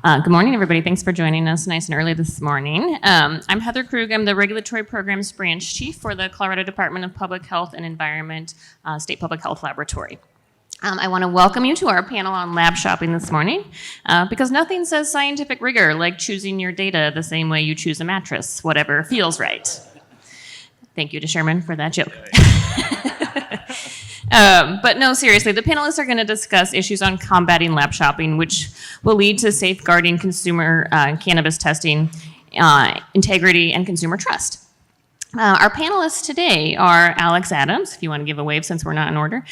Good morning, everybody. Thanks for joining us nice and early this morning. I'm Heather Krug. I'm the Regulatory Programs Branch Chief for the Colorado Department of Public Health and Environment State Public Health Laboratory. I want to welcome you to our panel on lab shopping this morning because nothing says scientific rigor like choosing your data the same way you choose a mattress, whatever feels right. Thank you to Sherman for that joke. But no, seriously, the panelists are going to discuss issues on combating lab shopping, which will lead to safeguarding consumer cannabis testing, integrity, and consumer trust. Our panelists today are Alex Adams, if you want to give a wave since we're not in order,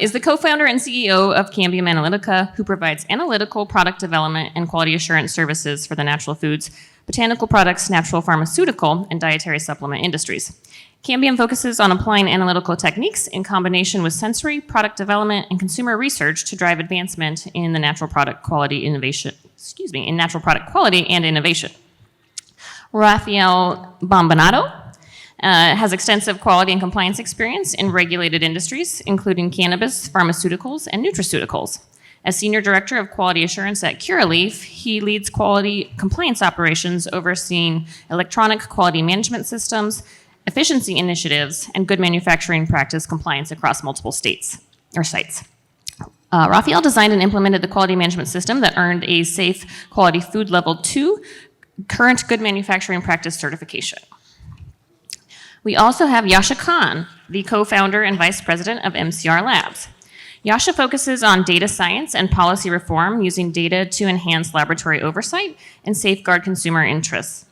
is the co-founder and CEO of Cambium Analytica, who provides analytical product development and quality assurance services for the natural foods, botanical products, natural pharmaceutical, and dietary supplement industries. Cambium focuses on applying analytical techniques in combination with sensory, product development, and consumer research to drive advancement in the natural product quality innovation, in natural product quality and innovation. Rafael Bombonato has extensive quality and compliance experience in regulated industries, including cannabis, pharmaceuticals, and nutraceuticals. As Senior Director of Quality Assurance at Curaleaf, he leads quality compliance operations overseeing electronic quality management systems, efficiency initiatives, and good manufacturing practice compliance across multiple states or sites. Rafael designed and implemented the quality management system that earned a Safe Quality Food Level 2 current good manufacturing practice certification. We also have Yasha Kahn, the co-founder and vice president of MCR Labs. Yasha focuses on data science and policy reform using data to enhance laboratory oversight and safeguard consumer interests.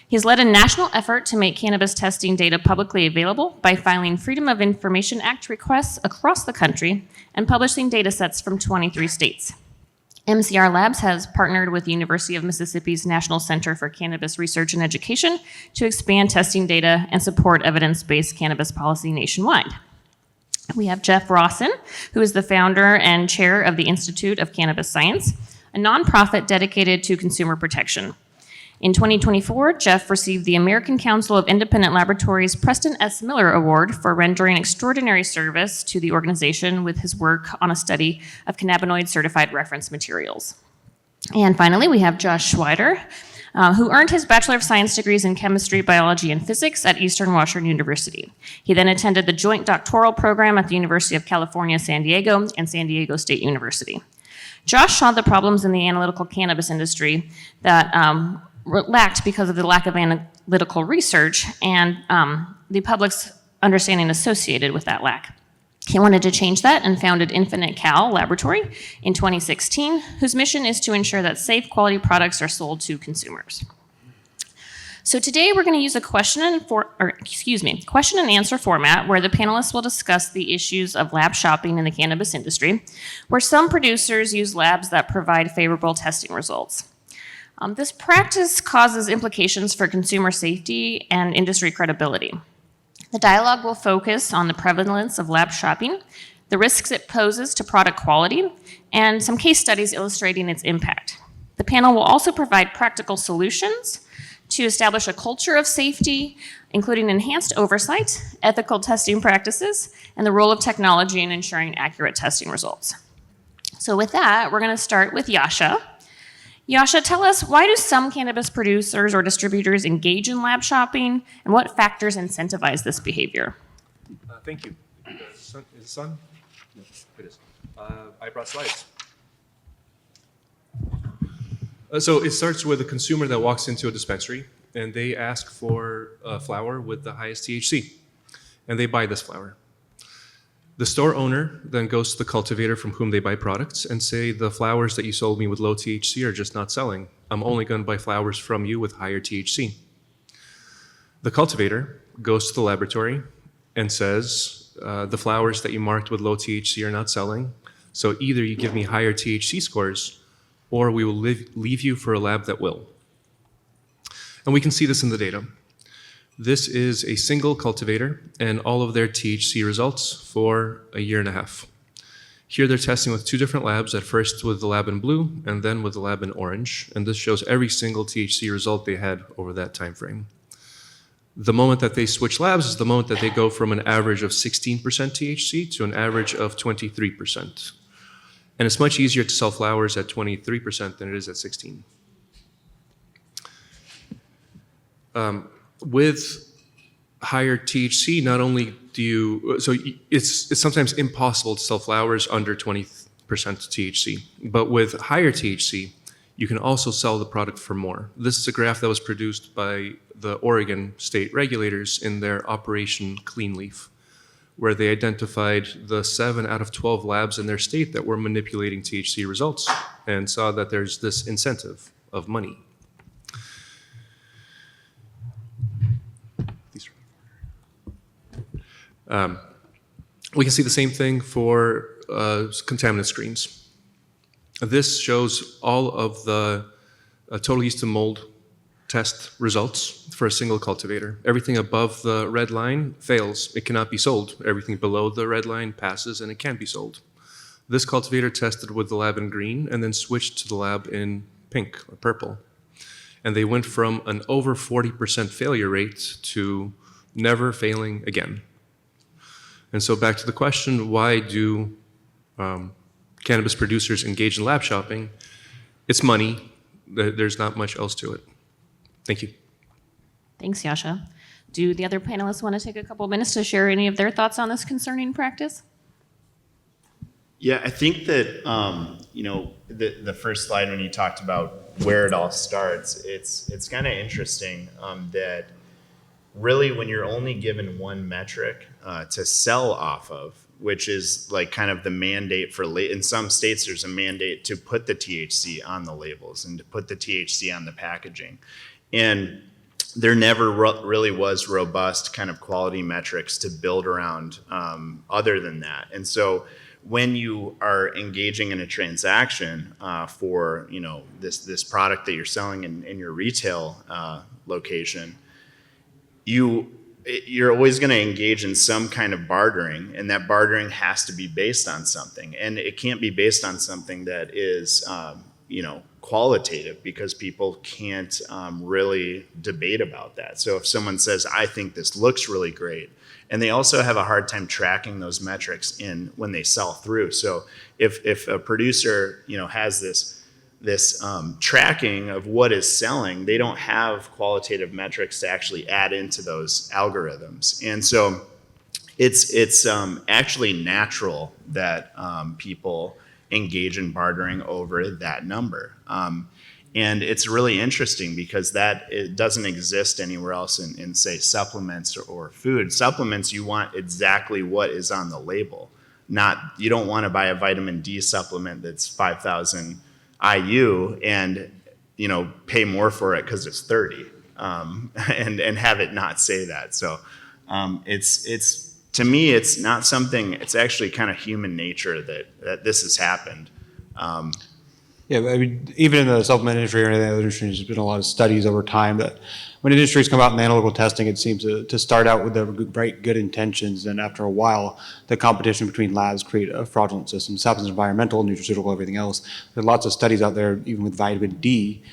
He has led a national effort to make cannabis testing data publicly available by filing Freedom of Information Act requests across the country and publishing data sets from 23 states. MCR Labs has partnered with the University of Mississippi's National Center for Cannabis Research and Education to expand testing data and support evidence-based cannabis policy nationwide. We have Jeff Rawson, who is the founder and chair of the Institute of Cannabis Science, a nonprofit dedicated to consumer protection. In 2024, Jeff received the American Council of Independent Laboratories Preston S. Miller Award for rendering extraordinary service to the organization with his work on a study of cannabinoid certified reference materials. And finally, we have Josh Swider, who earned his Bachelor of Science degrees in Chemistry, Biology, and Physics at Eastern Washington University. He then attended the joint doctoral program at the University of California, San Diego, and San Diego State University. Josh saw the problems in the analytical cannabis industry that lacked because of the lack of analytical research and the public's understanding associated with that lack. He wanted to change that and founded Infinite Cal Laboratory in 2016, whose mission is to ensure that safe quality products are sold to consumers. So today we're going to use a question and answer format where the panelists will discuss the issues of lab shopping in the cannabis industry, where some producers use labs that provide favorable testing results. This practice causes implications for consumer safety and industry credibility. The dialogue will focus on the prevalence of lab shopping, the risks it poses to product quality, and some case studies illustrating its impact. The panel will also provide practical solutions to establish a culture of safety, including enhanced oversight, ethical testing practices, and the role of technology in ensuring accurate testing results. So with that, we're going to start with Yasha. Yasha, tell us, why do some cannabis producers or distributors engage in lab shopping, and what factors incentivize this behavior? Thank you. Is it sun? No, it is. I brought slides. So it starts with a consumer that walks into a dispensary, and they ask for a flower with the highest THC, and they buy this flower. The store owner then goes to the cultivator from whom they buy products and say, the flowers that you sold me with low THC are just not selling. I'm only going to buy flowers from you with higher THC. The cultivator goes to the laboratory and says, the flowers that you marked with low THC are not selling, so either you give me higher THC scores or we will leave you for a lab that will. And we can see this in the data. This is a single cultivator and all of their THC results for a year and a half. Here they're testing with two different labs, at first with the lab in blue and then with the lab in orange. And this shows every single THC result they had over that time frame. The moment that they switch labs is the moment that they go from an average of 16% THC to an average of 23%. And it's much easier to sell flowers at 23% than it is at 16%. With higher THC, not only do you, so it's sometimes impossible to sell flowers under 20% THC, but with higher THC, you can also sell the product for more. This is a graph that was produced by the Oregon state regulators in their Operation Clean Leaf, where they identified the 7 out of 12 labs in their state that were manipulating THC results and saw that there's this incentive of money. We can see the same thing for contaminant screens. This shows all of the total yeast and mold test results for a single cultivator. Everything above the red line fails. It cannot be sold. Everything below the red line passes and it can be sold. This cultivator tested with the lab in green and then switched to the lab in pink or purple. And they went from an over 40% failure rate to never failing again. And so back to the question, why do cannabis producers engage in lab shopping? It's money. There's not much else to it. Thank you. Thanks, Yasha. Do the other panelists want to take a couple minutes to share any of their thoughts on this concerning practice? Yeah, I think that, the first slide when you talked about where it all starts, it's kind of interesting that really when you're only given one metric to sell off of, which is like kind of the mandate for, in some states there's a mandate to put the THC on the labels and to put the THC on the packaging. And there never really was robust kind of quality metrics to build around other than that. And so when you are engaging in a transaction for this product that you're selling in your retail location, you're always going to engage in some kind of bartering, and that bartering has to be based on something, and it can't be based on something that is qualitative, because people can't really debate about that. So if someone says, I think this looks really great, and they also have a hard time tracking those metrics in when they sell through. So if a producer has this tracking of what is selling, they don't have qualitative metrics to actually add into those algorithms. And so it's actually natural that people engage in bartering over that number. And it's really interesting because it doesn't exist anywhere else in say, supplements or food. Supplements, you want exactly what is on the label. You don't want to buy a vitamin D supplement that's 5,000 IU and pay more for it because it's 30 and have it not say that. So it's to me, it's not something, it's actually kind of human nature that this has happened. Yeah, I mean, even in the supplement industry or any other industry, there's been a lot of studies over time that when industries come out in analytical testing, it seems to start out with the right good intentions, and after a while, the competition between labs create a fraudulent system. This happens in environmental, nutraceutical, everything else. There are lots of studies out there, even with vitamin D,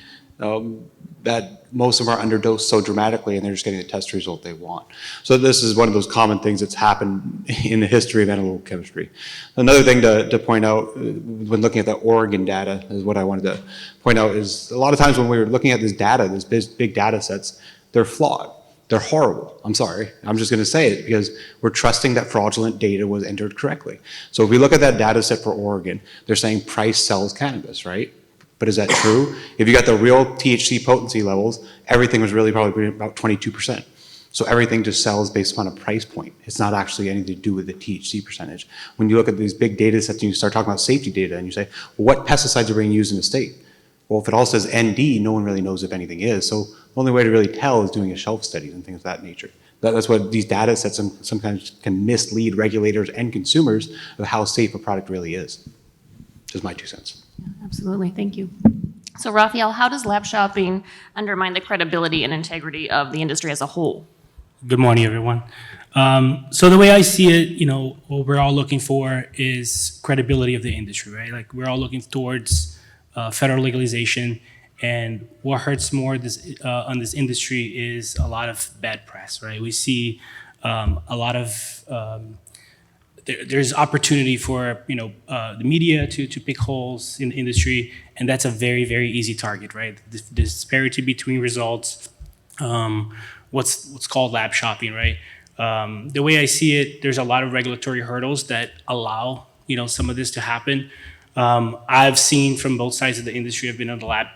that most of them are underdosed so dramatically, and they're just getting the test result they want. So this is one of those common things that's happened in the history of analytical chemistry. Another thing to point out when looking at the Oregon data is what I wanted to point out is a lot of times when we were looking at this data, these big data sets, they're flawed. They're horrible. I'm sorry. I'm just going to say it because we're trusting that fraudulent data was entered correctly. So if we look at that data set for Oregon, they're saying price sells cannabis, right? But is that true? If you got the real THC potency levels, everything was really probably about 22%. So everything just sells based upon a price point. It's not actually anything to do with the THC percentage. When you look at these big data sets and you start talking about safety data and you say, well, what pesticides are being used in the state? Well, if it all says ND, no one really knows if anything is. So the only way to really tell is doing a shelf studies and things of that nature. That's what these data sets sometimes can mislead regulators and consumers of how safe a product really is. Just my 2 cents. Yeah, absolutely, thank you. So Rafael, how does lab shopping undermine the credibility and integrity of the industry as a whole? Good morning, everyone. So the way I see it, what we're all looking for is credibility of the industry, right? Like we're all looking towards federal legalization, and what hurts more on this industry is a lot of bad press, right? We see a lot of there's opportunity for the media to pick holes in the industry, and that's a very, very easy target, right? The disparity between results, what's called lab shopping, right? The way I see it, there's a lot of regulatory hurdles that allow some of this to happen. I've seen from both sides of the industry. I've been on the lab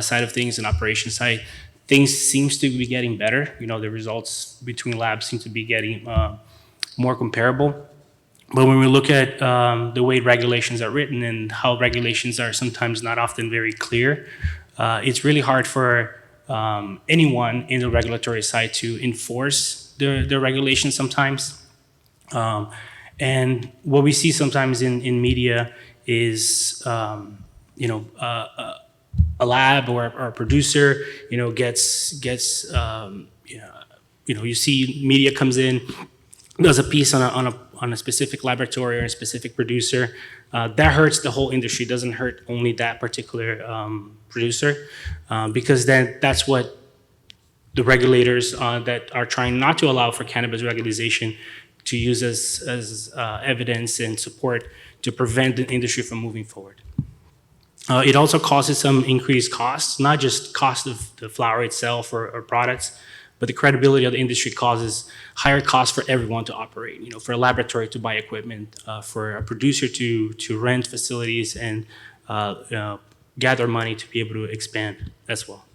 side of things and operation side. Things seems to be getting better. The results between labs seem to be getting more comparable. But when we look at the way regulations are written and how regulations are sometimes not often very clear, it's really hard for anyone in the regulatory side to enforce the regulations sometimes. And what we see sometimes in media is, a lab or a producer, gets you see media comes in, does a piece on a specific laboratory or a specific producer. That hurts the whole industry. Doesn't hurt only that particular producer, because then that's what the regulators that are trying not to allow for cannabis legalization to use as evidence and support to prevent the industry from moving forward. It also causes some increased costs, not just cost of the flower itself or products, but the credibility of the industry causes higher costs for everyone to operate. For a laboratory to buy equipment, for a producer to rent facilities and gather money to be able to expand as well.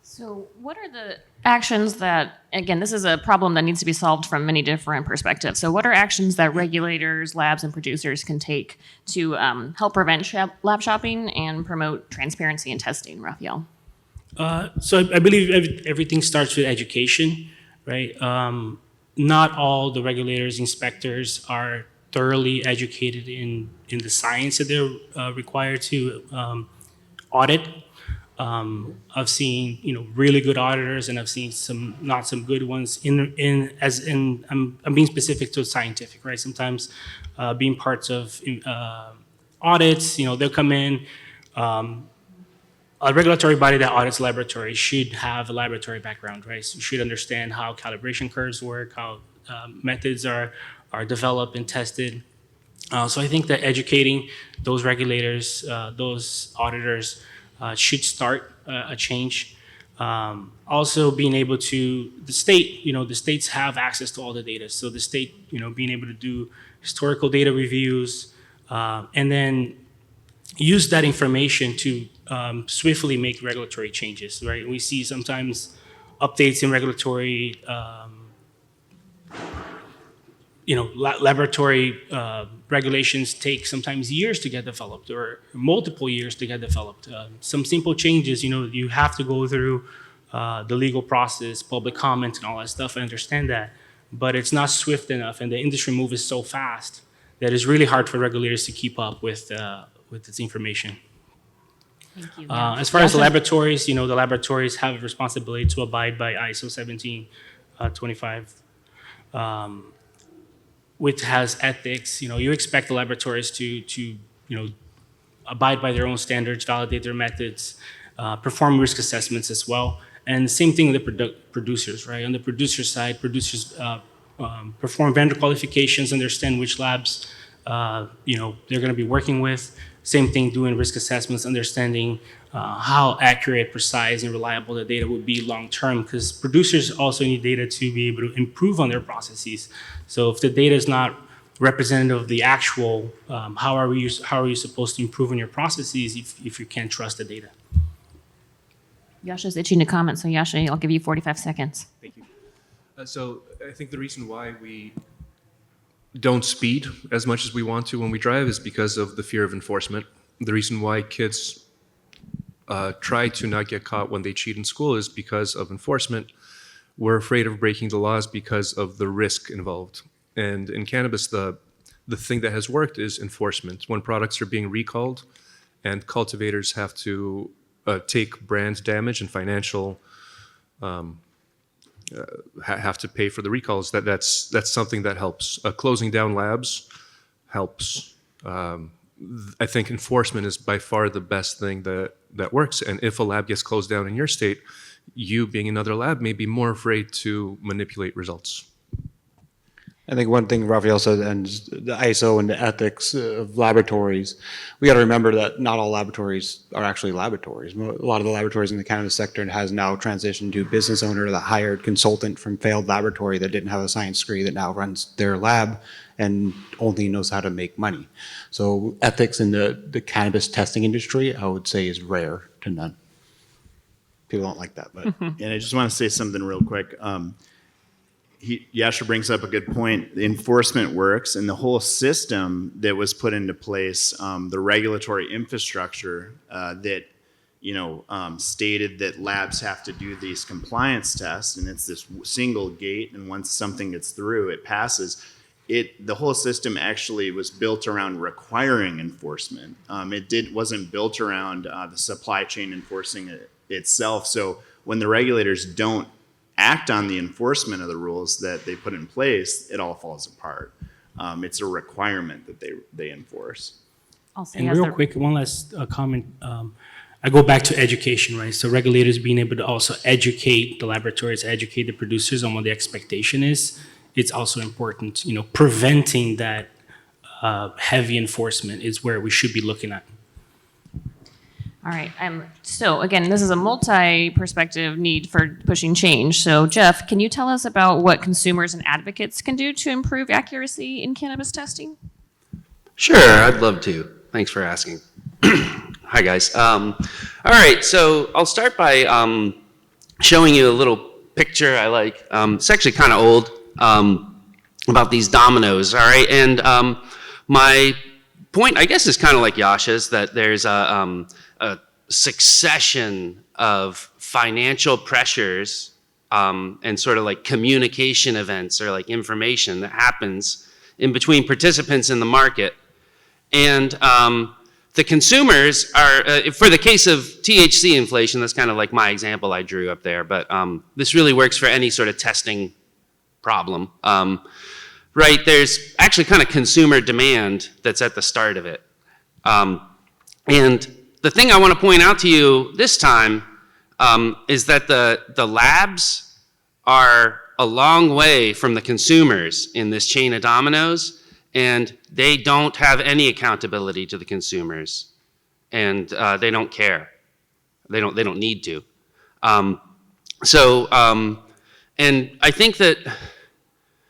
So what are the actions that, again, this is a problem that needs to be solved from many different perspectives. So what are actions that regulators, labs, and producers can take to help prevent lab shopping and promote transparency in testing, Rafael? So I believe everything starts with education, right? Not all the regulators, inspectors are thoroughly educated in the science that they're required to audit. I've seen really good auditors, and I've seen some not some good ones. I'm being specific to scientific, right? Sometimes being parts of audits, they'll come in. A regulatory body that audits laboratories should have a laboratory background, right? So you should understand how calibration curves work, how methods are developed and tested. So I think that educating those regulators, those auditors, should start a change. Also being able to, the states have access to all the data. So the state, being able to do historical data reviews, and then use that information to swiftly make regulatory changes, right? We see sometimes updates in regulatory, laboratory regulations take sometimes years to get developed or multiple years to get developed. Some simple changes, you have to go through the legal process, public comment and all that stuff. I understand that, but it's not swift enough, and the industry moves so fast that it's really hard for regulators to keep up with this information. Thank you. As far as the laboratories, the laboratories have a responsibility to abide by ISO 17025, which has ethics. You expect the laboratories to abide by their own standards, validate their methods, perform risk assessments as well. And the same thing with the producers, right? On the producer side, producers perform vendor qualifications, understand which labs they're going to be working with. Same thing, doing risk assessments, understanding how accurate, precise, and reliable the data would be long term, because producers also need data to be able to improve on their processes. So if the data is not representative of the actual, how are you supposed to improve on your processes if you can't trust the data? Yasha's itching to comment, so Yasha, I'll give you 45 seconds. Thank you. So I think the reason why we don't speed as much as we want to when we drive is because of the fear of enforcement. The reason why kids try to not get caught when they cheat in school is because of enforcement. We're afraid of breaking the laws because of the risk involved. And in cannabis, the thing that has worked is enforcement. When products are being recalled and cultivators have to take brand damage and financial have to pay for the recalls, that's something that helps. Closing down labs helps. I think enforcement is by far the best thing that works. And if a lab gets closed down in your state, you being another lab may be more afraid to manipulate results. I think one thing Rafael said, and the ISO and the ethics of laboratories, we got to remember that not all laboratories are actually laboratories. A lot of the laboratories in the cannabis sector has now transitioned to business owner that hired consultant from failed laboratory that didn't have a science degree that now runs their lab and only knows how to make money. So ethics in the cannabis testing industry, I would say, is rare to none. People don't like that, but. And I just want to say something real quick. Yasha brings up a good point. The enforcement works, and the whole system that was put into place, the regulatory infrastructure that stated that labs have to do these compliance tests, and it's this single gate, and once something gets through, it passes. The whole system actually was built around requiring enforcement. It wasn't built around the supply chain enforcing it itself. So when the regulators don't act on the enforcement of the rules that they put in place, it all falls apart. It's a requirement that they enforce. Also, And real quick, one last comment. I go back to education, right? So regulators being able to also educate the laboratories, educate the producers on what the expectation is. It's also important, preventing that heavy enforcement is where we should be looking at. All right. So again, this is a multi-perspective need for pushing change. So Jeff, can you tell us about what consumers and advocates can do to improve accuracy in cannabis testing? Sure, I'd love to. Thanks for asking. Hi, guys. All right, so I'll start by showing you a little picture I like. It's actually kind of old, about these dominoes, all right? And my point, I guess, is kind of like Yasha's, that there's a succession of financial pressures and sort of like communication events or like information that happens in between participants in the market. And the consumers are, for the case of THC inflation, that's kind of like my example I drew up there, but this really works for any sort of testing problem. Right, there's actually kind of consumer demand that's at the start of it. And the thing I want to point out to you this time is that the labs are a long way from the consumers in this chain of dominoes, and they don't have any accountability to the consumers, and they don't care. They don't need to. And I think that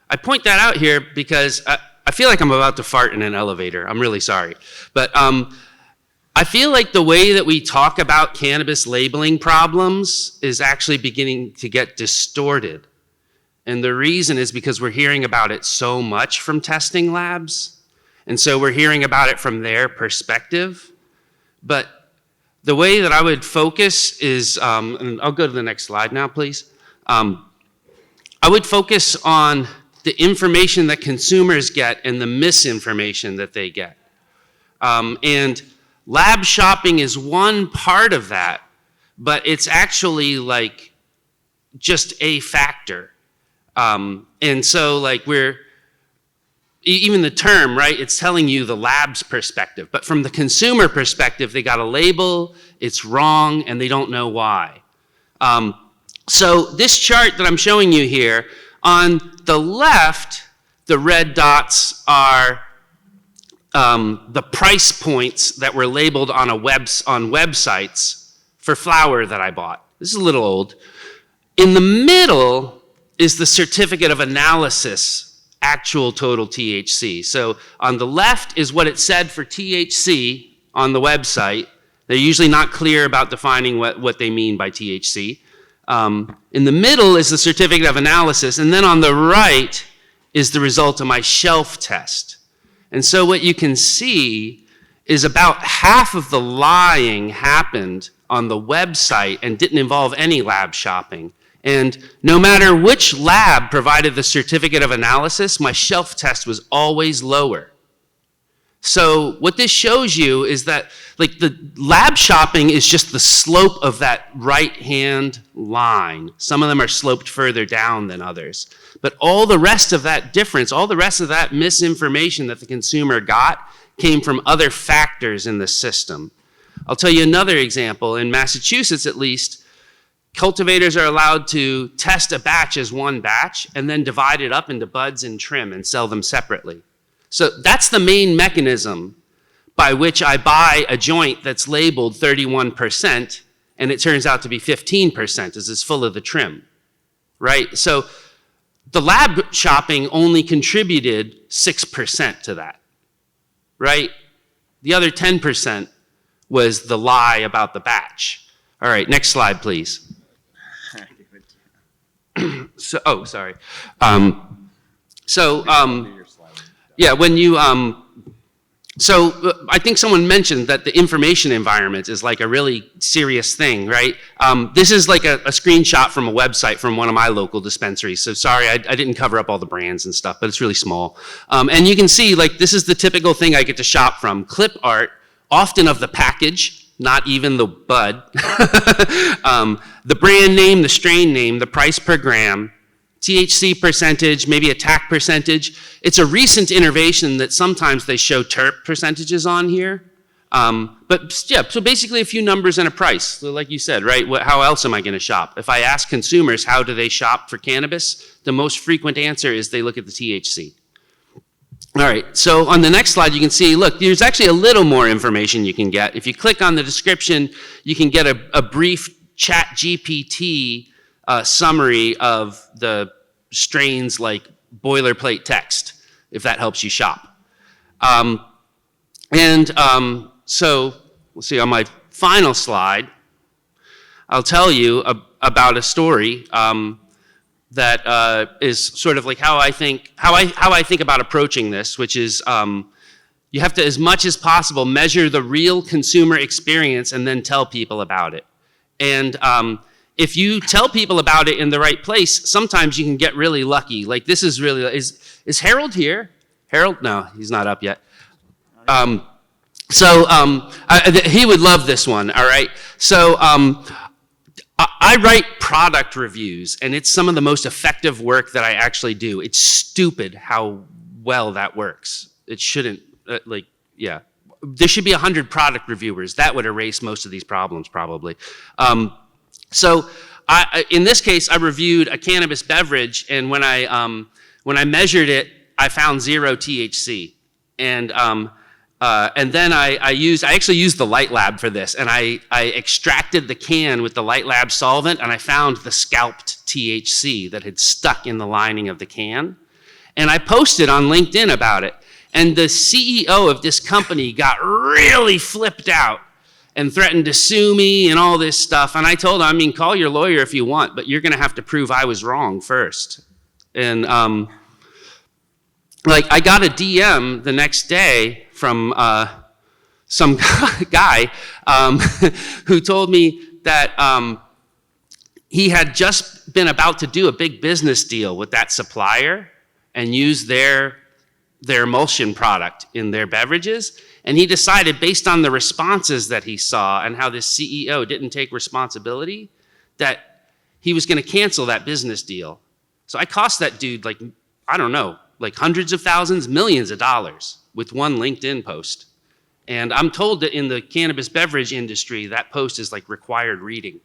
I point that out here because I feel like I'm about to fart in an elevator. I'm really sorry. But I feel like the way that we talk about cannabis labeling problems is actually beginning to get distorted. And the reason is because we're hearing about it so much from testing labs. And so we're hearing about it from their perspective. But the way that I would focus is, and I'll go to the next slide now, please. I would focus on the information that consumers get and the misinformation that they get. And lab shopping is one part of that, but it's actually like just a factor. And so like even the term, right, it's telling you the lab's perspective, but from the consumer perspective, they got a label, it's wrong, and they don't know why. So this chart that I'm showing you here, on the left, the red dots are the price points that were labeled on websites for flower that I bought. This is a little old. In the middle is the certificate of analysis, actual total THC. So on the left is what it said for THC on the website. They're usually not clear about defining what they mean by THC. In the middle is the certificate of analysis, and then on the right is the result of my shelf test. And so what you can see is about half of the lying happened on the website and didn't involve any lab shopping. And no matter which lab provided the certificate of analysis, my shelf test was always lower. So what this shows you is that like the lab shopping is just the slope of that right-hand line. Some of them are sloped further down than others. But all the rest of that difference, all the rest of that misinformation that the consumer got came from other factors in the system. I'll tell you another example. In Massachusetts, at least, cultivators are allowed to test a batch as one batch and then divide it up into buds and trim and sell them separately. So that's the main mechanism by which I buy a joint that's labeled 31% and it turns out to be 15% as it's full of the trim, right? So the lab shopping only contributed 6% to that, right? The other 10% was the lie about the batch. All right, next slide, please. Sorry. Yeah, when you, I think someone mentioned that the information environment is like a really serious thing, right? This is like a screenshot from a website from one of my local dispensaries. So sorry, I didn't cover up all the brands and stuff, but it's really small. And you can see, like, this is the typical thing I get to shop from. Clip art, often of the package, not even the bud. The brand name, the strain name, the price per gram, THC percentage, maybe a TAC percentage. It's a recent innovation that sometimes they show terp percentages on here. But yeah, so basically a few numbers and a price, so like you said, right? How else am I gonna shop? If I ask consumers how do they shop for cannabis, the most frequent answer is they look at the THC. All right, so on the next slide, you can see, look, there's actually a little more information you can get. If you click on the description, you can get a brief chat GPT summary of the strains, like boilerplate text, if that helps you shop. So we'll see on my final slide, I'll tell you about a story that is sort of like how I think about approaching this, which is you have to, as much as possible, measure the real consumer experience and then tell people about it. And if you tell people about it in the right place, sometimes you can get really lucky. Like this is really, is Harold here? Harold? No, he's not up yet. He would love this one, all right? So I write product reviews, and it's some of the most effective work that I actually do. It's stupid how well that works. It shouldn't, yeah. There should be 100 product reviewers. That would erase most of these problems, probably. In this case, I reviewed a cannabis beverage, and when I measured it, I found 0 THC. And then I actually used the Light Lab for this, and I extracted the can with the Light Lab solvent, and I found the scalped THC that had stuck in the lining of the can. And I posted on LinkedIn about it. And the CEO of this company got really flipped out and threatened to sue me and all this stuff. And I told him, I mean, call your lawyer if you want, but you're gonna have to prove I was wrong first. And I got a DM the next day from some guy who told me that he had just been about to do a big business deal with that supplier and use their emulsion product in their beverages. And he decided, based on the responses that he saw and how this CEO didn't take responsibility, that he was gonna cancel that business deal. So I cost that dude like hundreds of thousands, millions of dollars with one LinkedIn post. And I'm told that in the cannabis beverage industry, that post is like required reading.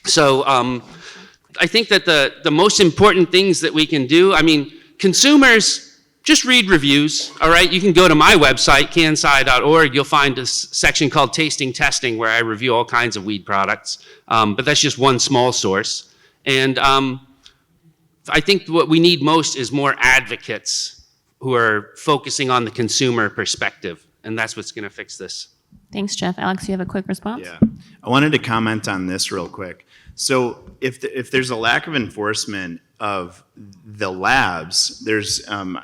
So I think that the most important things that we can do, I mean, consumers, just read reviews, all right? You can go to my website, cansci.org. You'll find a section called Tasting Testing where I review all kinds of weed products. But that's just one small source. And I think what we need most is more advocates who are focusing on the consumer perspective. And that's what's gonna fix this. Thanks, Jeff. Alex, you have a quick response? Yeah, I wanted to comment on this real quick. So if there's a lack of enforcement of the labs, there's a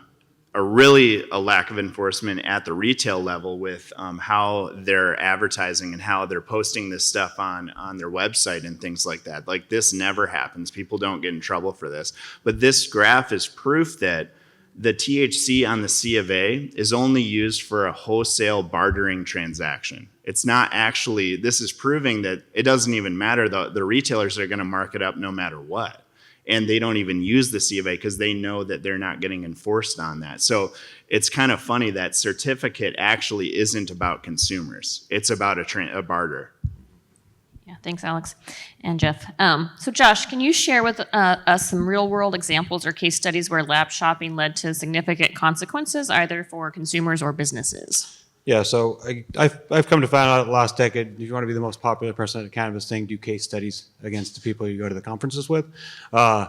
lack of enforcement at the retail level with how they're advertising and how they're posting this stuff on their website and things like that. Like this never happens. People don't get in trouble for this. But this graph is proof that the THC on the C of A is only used for a wholesale bartering transaction. It's not actually, this is proving that it doesn't even matter. The retailers are gonna mark it up no matter what. And they don't even use the C of A because they know that they're not getting enforced on that. So it's kind of funny that certificate actually isn't about consumers. It's about a barter. Yeah, thanks, Alex and Jeff. So Josh, can you share with us some real-world examples or case studies where lab shopping led to significant consequences, either for consumers or businesses? Yeah, so I've come to find out last decade, if you want to be the most popular person at a cannabis thing, do case studies against the people you go to the conferences with. By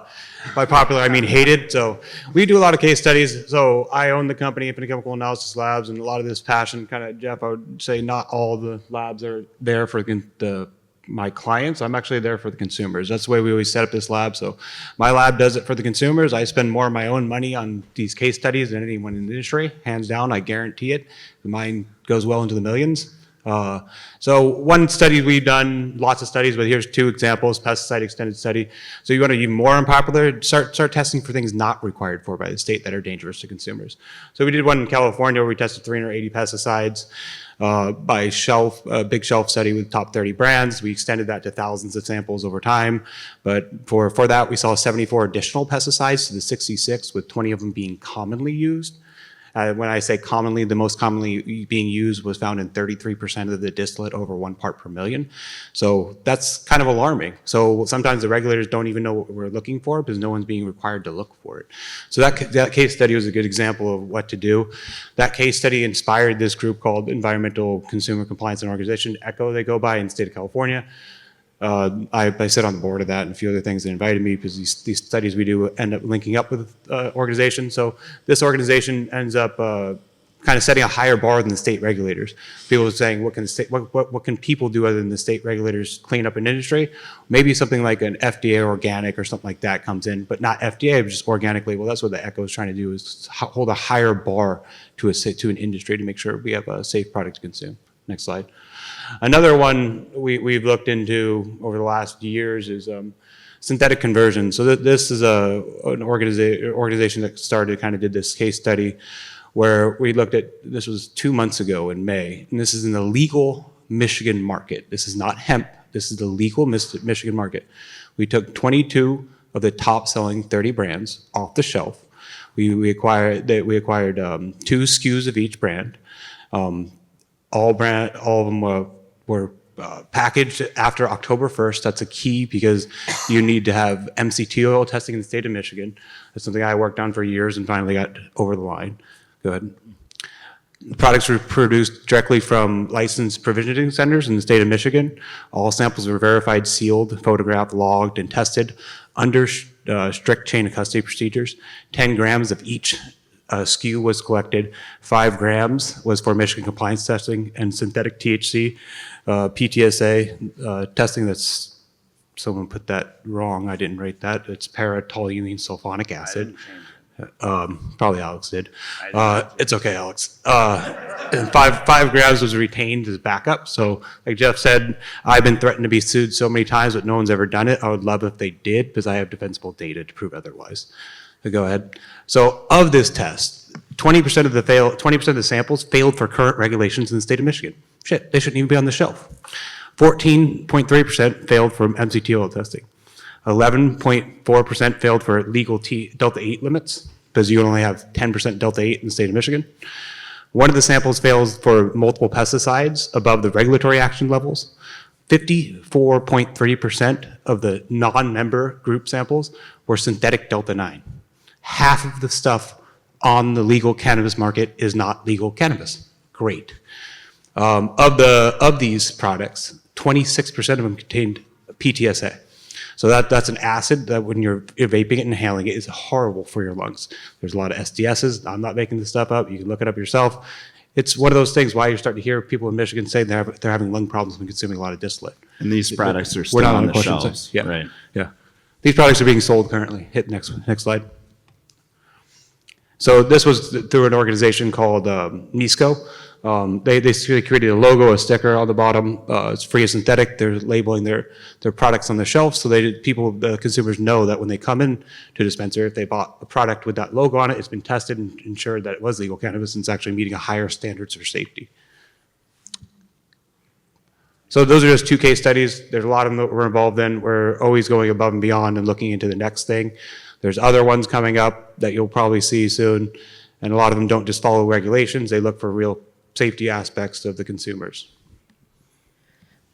popular, I mean hated. So we do a lot of case studies. So I own the company, Infinite Chemical Analysis Labs, and a lot of this passion, kind of, Jeff, I would say not all the labs are there for my clients. I'm actually there for the consumers. That's the way we always set up this lab. So my lab does it for the consumers. I spend more of my own money on these case studies than anyone in the industry. Hands down, I guarantee it. Mine goes well into the millions. So one study we've done, lots of studies, but here's two examples, pesticide extended study. So you want to be more unpopular, start testing for things not required for by the state that are dangerous to consumers. So we did one in California where we tested 380 pesticides by shelf, a big shelf study with top 30 brands. We extended that to thousands of samples over time. But for that, we saw 74 additional pesticides to the 66, with 20 of them being commonly used. When I say commonly, the most commonly being used was found in 33% of the distillate over 1 part per million. So that's kind of alarming. So sometimes the regulators don't even know what we're looking for because no one's being required to look for it. So that case study was a good example of what to do. That case study inspired this group called Environmental Consumer Compliance and Organization, ECHO they go by, in the state of California. I sit on the board of that and a few other things that invited me because these studies we do end up linking up with organizations. So this organization ends up kind of setting a higher bar than the state regulators. People are saying, what can people do other than the state regulators clean up an industry? Maybe something like an FDA organic or something like that comes in, but not FDA, but just organically. Well, that's what the ECHO is trying to do, is hold a higher bar to an industry to make sure we have a safe product to consume. Next slide. Another one we've looked into over the last years is synthetic conversion. So this is an organization that did this case study where we looked at, this was 2 months ago in May, and this is in the legal Michigan market. This is not hemp. This is the legal Michigan market. We took 22 of the top selling 30 brands off the shelf. We acquired 2 SKUs of each brand. All of them were packaged after October 1st. That's a key because you need to have MCT oil testing in the state of Michigan. That's something I worked on for years and finally got over the line. Go ahead. The products were produced directly from licensed provisioning centers in the state of Michigan. All samples were verified, sealed, photographed, logged, and tested under strict chain of custody procedures. 10 grams of each SKU was collected. 5 grams was for Michigan compliance testing and synthetic THC, PTSA testing. That's, someone put that wrong. I didn't write that. It's para-toluene sulfonic acid. Probably Alex did. It's okay, Alex. And 5 grams was retained as backup. So like Jeff said, I've been threatened to be sued so many times, but no one's ever done it. I would love if they did because I have defensible data to prove otherwise. So go ahead. So of this test, 20% of the samples failed for current regulations in the state of Michigan. Shit, they shouldn't even be on the shelf. 14.3% failed for MCT oil testing. 11.4% failed for legal Delta 8 limits because you only have 10% Delta 8 in the state of Michigan. One of the samples fails for multiple pesticides above the regulatory action levels. 54.3% of the non-member group samples were synthetic Delta 9. Half of the stuff on the legal cannabis market is not legal cannabis. Great. Of these products, 26% of them contained PTSA. So that's an acid that when you're vaping it and inhaling it is horrible for your lungs. There's a lot of SDSs. I'm not making this stuff up. You can look it up yourself. It's one of those things why you're starting to hear people in Michigan say they're having lung problems when consuming a lot of distillate. And these products are still on the shelves. Yeah. Right. Yeah. These products are being sold currently. Hit next slide. So this was through an organization called NISCO. They created a logo, a sticker on the bottom. It's free of synthetic. They're labeling their products on the shelf so the consumers know that when they come in to a dispenser, if they bought a product with that logo on it, it's been tested and ensured that it was legal cannabis and it's actually meeting a higher standards for safety. So those are just 2 case studies. There's a lot of them that we're involved in. We're always going above and beyond and looking into the next thing. There's other ones coming up that you'll probably see soon. And a lot of them don't just follow regulations. They look for real safety aspects of the consumers.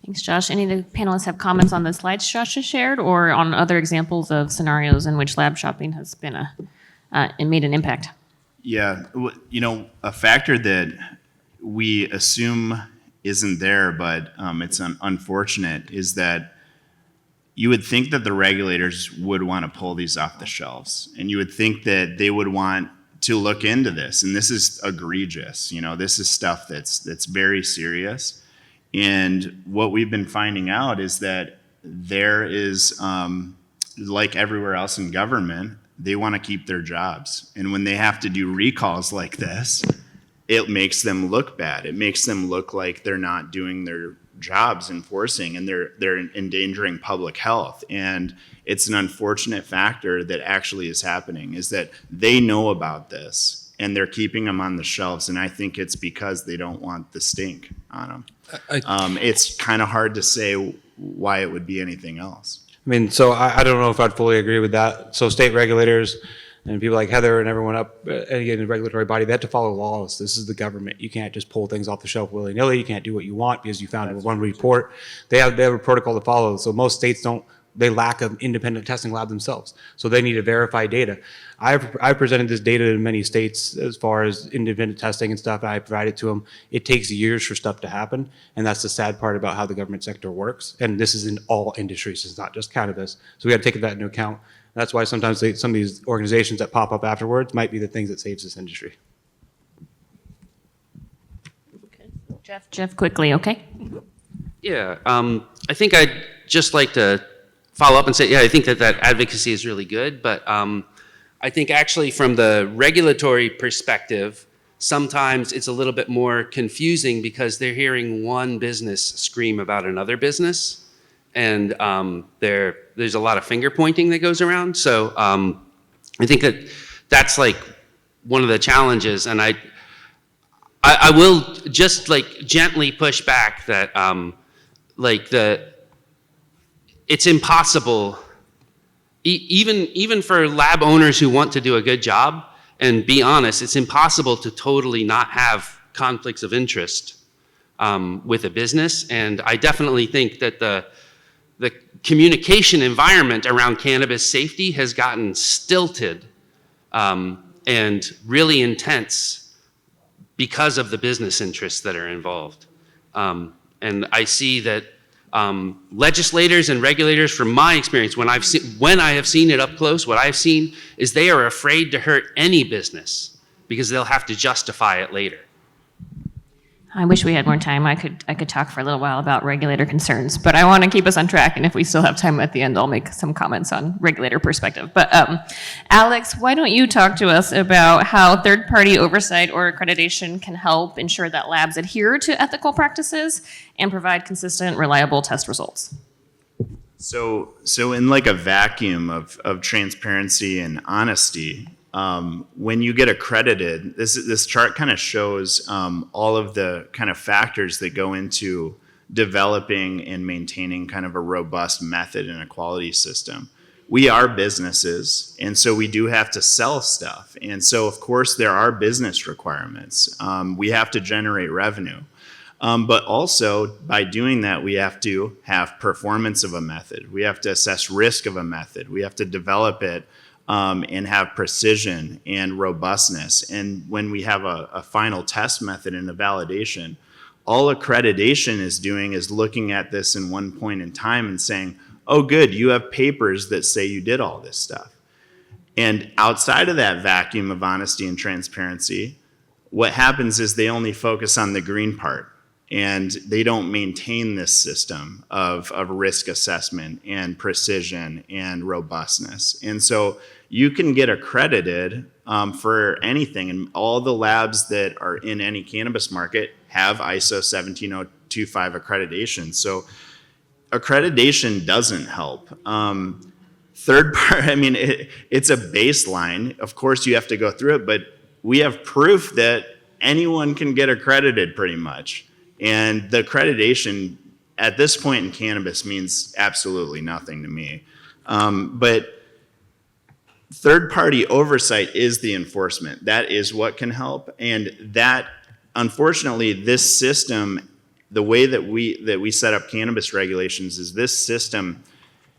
Thanks, Josh. Any of the panelists have comments on the slides Josh has shared or on other examples of scenarios in which lab shopping has been and made an impact? Yeah, a factor that we assume isn't there, but it's unfortunate, is that you would think that the regulators would want to pull these off the shelves, and you would think that they would want to look into this. And this is egregious. This is stuff that's very serious. And what we've been finding out is that there is, like everywhere else in government, they want to keep their jobs. And when they have to do recalls like this, it makes them look bad. It makes them look like they're not doing their jobs enforcing, and they're endangering public health. And it's an unfortunate factor that actually is happening, is that they know about this and they're keeping them on the shelves. And I think it's because they don't want the stink on them. It's kind of hard to say why it would be anything else. I mean, so I don't know if I'd fully agree with that. So state regulators and people like Heather and everyone up in the regulatory body, they have to follow laws. This is the government. You can't just pull things off the shelf willy-nilly. You can't do what you want because you found it in one report. They have a protocol to follow. So most states they lack an independent testing lab themselves. So they need to verify data. I've presented this data in many states as far as independent testing and stuff. I provide it to them. It takes years for stuff to happen. And that's the sad part about how the government sector works. And this is in all industries. It's not just cannabis. So we got to take that into account. That's why sometimes some of these organizations that pop up afterwards might be the things that saves this industry. Okay. Jeff, quickly, okay? Yeah, I think I'd just like to follow up and say, yeah, I think that advocacy is really good, but I think actually from the regulatory perspective, sometimes it's a little bit more confusing because they're hearing one business scream about another business, and there's a lot of finger pointing that goes around. So I think that's like one of the challenges, and I will just like gently push back that it's impossible, even for lab owners who want to do a good job and be honest, it's impossible to totally not have conflicts of interest with a business. And I definitely think that the communication environment around cannabis safety has gotten stilted and really intense because of the business interests that are involved. And I see that legislators and regulators, from my experience, when I have seen it up close, what I've seen is they are afraid to hurt any business because they'll have to justify it later. I wish we had more time. I could talk for a little while about regulator concerns, but I want to keep us on track, and if we still have time at the end, I'll make some comments on regulator perspective. But Alex, why don't you talk to us about how third-party oversight or accreditation can help ensure that labs adhere to ethical practices and provide consistent, reliable test results? So in like a vacuum of transparency and honesty, when you get accredited, this chart kind of shows all of the kind of factors that go into developing and maintaining kind of a robust method and a quality system. We are businesses, and so we do have to sell stuff. And so, of course, there are business requirements. We have to generate revenue. But also, by doing that, we have to have performance of a method. We have to assess risk of a method. We have to develop it and have precision and robustness. And when we have a final test method and a validation, all accreditation is doing is looking at this in one point in time and saying, oh, good, you have papers that say you did all this stuff. And outside of that vacuum of honesty and transparency, what happens is they only focus on the green part, and they don't maintain this system of risk assessment and precision and robustness. And so you can get accredited for anything, and all the labs that are in any cannabis market have ISO 17025 accreditation. So accreditation doesn't help. Third part, I mean, it's a baseline. Of course, you have to go through it, but we have proof that anyone can get accredited pretty much. And the accreditation at this point in cannabis means absolutely nothing to me. But third-party oversight is the enforcement. That is what can help. And that, unfortunately, this system the way that we set up cannabis regulations is this system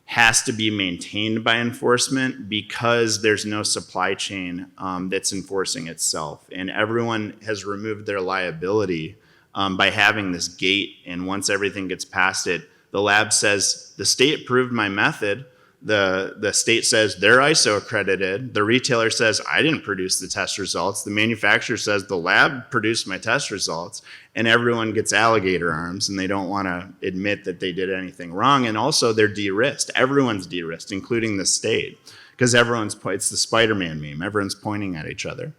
has to be maintained by enforcement because there's no supply chain that's enforcing itself. And everyone has removed their liability by having this gate. And once everything gets past it, the lab says, the state approved my method. The state says they're ISO accredited. The retailer says, I didn't produce the test results. The manufacturer says the lab produced my test results. And everyone gets alligator arms and they don't want to admit that they did anything wrong. And also they're de-risked. Everyone's de-risked, including the state, because it's the Spider-Man meme. Everyone's pointing at each other.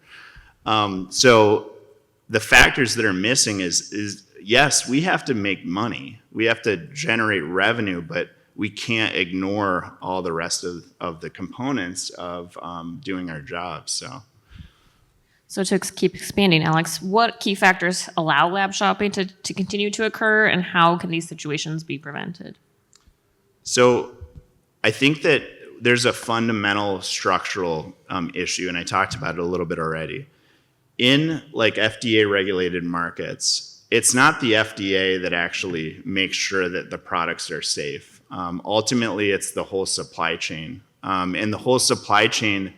So the factors that are missing is yes, we have to make money. We have to generate revenue, but we can't ignore all the rest of the components of doing our job. So to keep expanding, Alex, what key factors allow lab shopping to continue to occur, and how can these situations be prevented? So I think that there's a fundamental structural issue, and I talked about it a little bit already. In like FDA regulated markets, it's not the FDA that actually makes sure that the products are safe. Ultimately, it's the whole supply chain. And the whole supply chain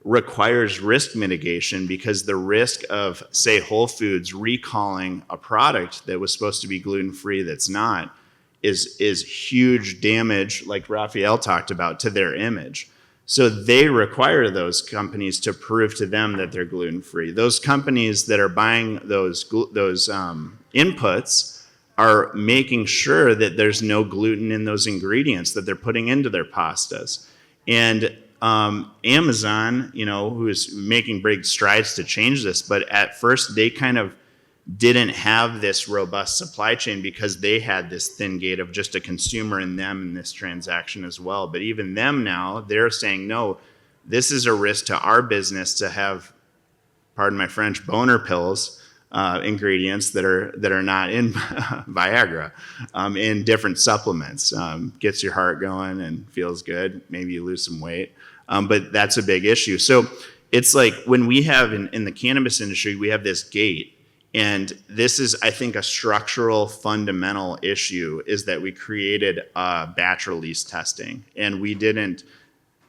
requires risk mitigation because the risk of, say, Whole Foods recalling a product that was supposed to be gluten-free that's not is huge damage, like Rafael talked about, to their image. So they require those companies to prove to them that they're gluten-free. Those companies that are buying those inputs are making sure that there's no gluten in those ingredients that they're putting into their pastas. And Amazon, who is making big strides to change this, but at first they kind of didn't have this robust supply chain because they had this thin gate of just a consumer and them in this transaction as well. But even them now, they're saying, no, this is a risk to our business to have, pardon my French, boner pills, ingredients that are not in Viagra, in different supplements. Gets your heart going and feels good. Maybe you lose some weight. But that's a big issue. So it's like when we have in the cannabis industry, we have this gate. And this is, I think, a structural fundamental issue is that we created batch release testing. And we didn't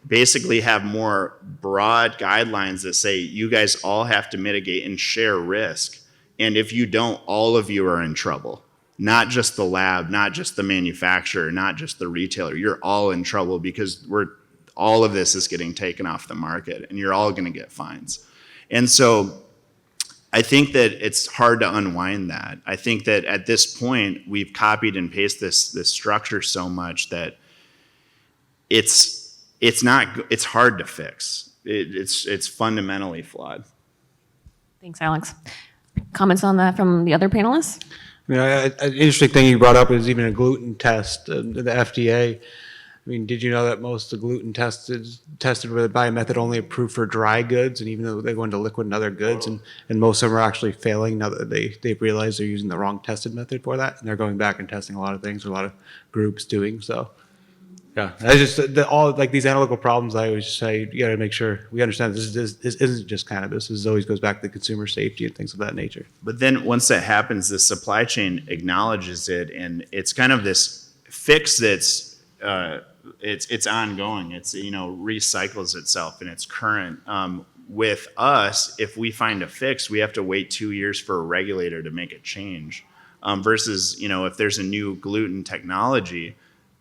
basically have more broad guidelines that say you guys all have to mitigate and share risk. And if you don't, all of you are in trouble. Not just the lab, not just the manufacturer, not just the retailer. You're all in trouble because all of this is getting taken off the market and you're all going to get fines. And so I think that it's hard to unwind that. I think that at this point, we've copied and pasted this structure so much that it's hard to fix. It's fundamentally flawed. Thanks, Alex. Comments on that from the other panelists? An interesting thing you brought up is even a gluten test, the FDA. I mean, did you know that most of the gluten tested by a method only approved for dry goods, and even though they go into liquid and other goods, and most of them are actually failing now that they've realized they're using the wrong tested method for that, and they're going back and testing a lot of things, a lot of groups doing so. Yeah, I just all like these analytical problems. I always say you got to make sure we understand this isn't just cannabis. This always goes back to consumer safety and things of that nature. But then once that happens, the supply chain acknowledges it, and it's kind of this fix that's it's ongoing. It's recycles itself and it's current. With us, if we find a fix, we have to wait 2 years for a regulator to make a change. Versus if there's a new gluten technology,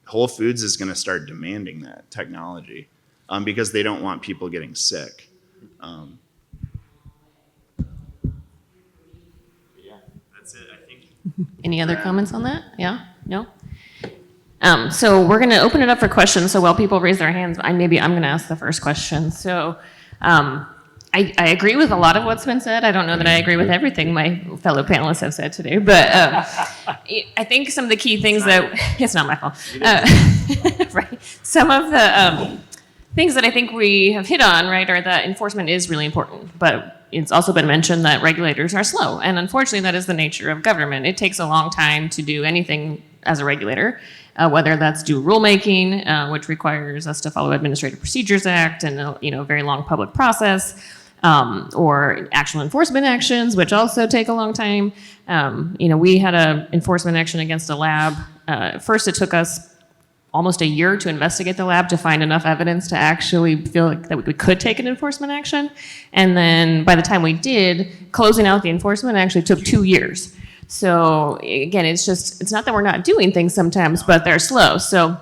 Whole Foods is going to start demanding that technology because they don't want people getting sick. Yeah, that's it, I think. Any other comments on that? Yeah? No? So we're going to open it up for questions. So while people raise their hands, I'm going to ask the first question. So I agree with a lot of what's been said. I don't know that I agree with everything my fellow panelists have said today, but I think some of the key things it's not my fault. Right. Some of the things that I think we have hit on, right, are that enforcement is really important, but it's also been mentioned that regulators are slow. And unfortunately, that is the nature of government. It takes a long time to do anything as a regulator. Whether that's do rulemaking, which requires us to follow Administrative Procedures Act and a very long public process, or actual enforcement actions, which also take a long time. We had an enforcement action against a lab. First, it took us almost a year to investigate the lab to find enough evidence to actually feel like that we could take an enforcement action. And then by the time we did, closing out the enforcement actually took 2 years. So again, it's not that we're not doing things sometimes, but they're slow. So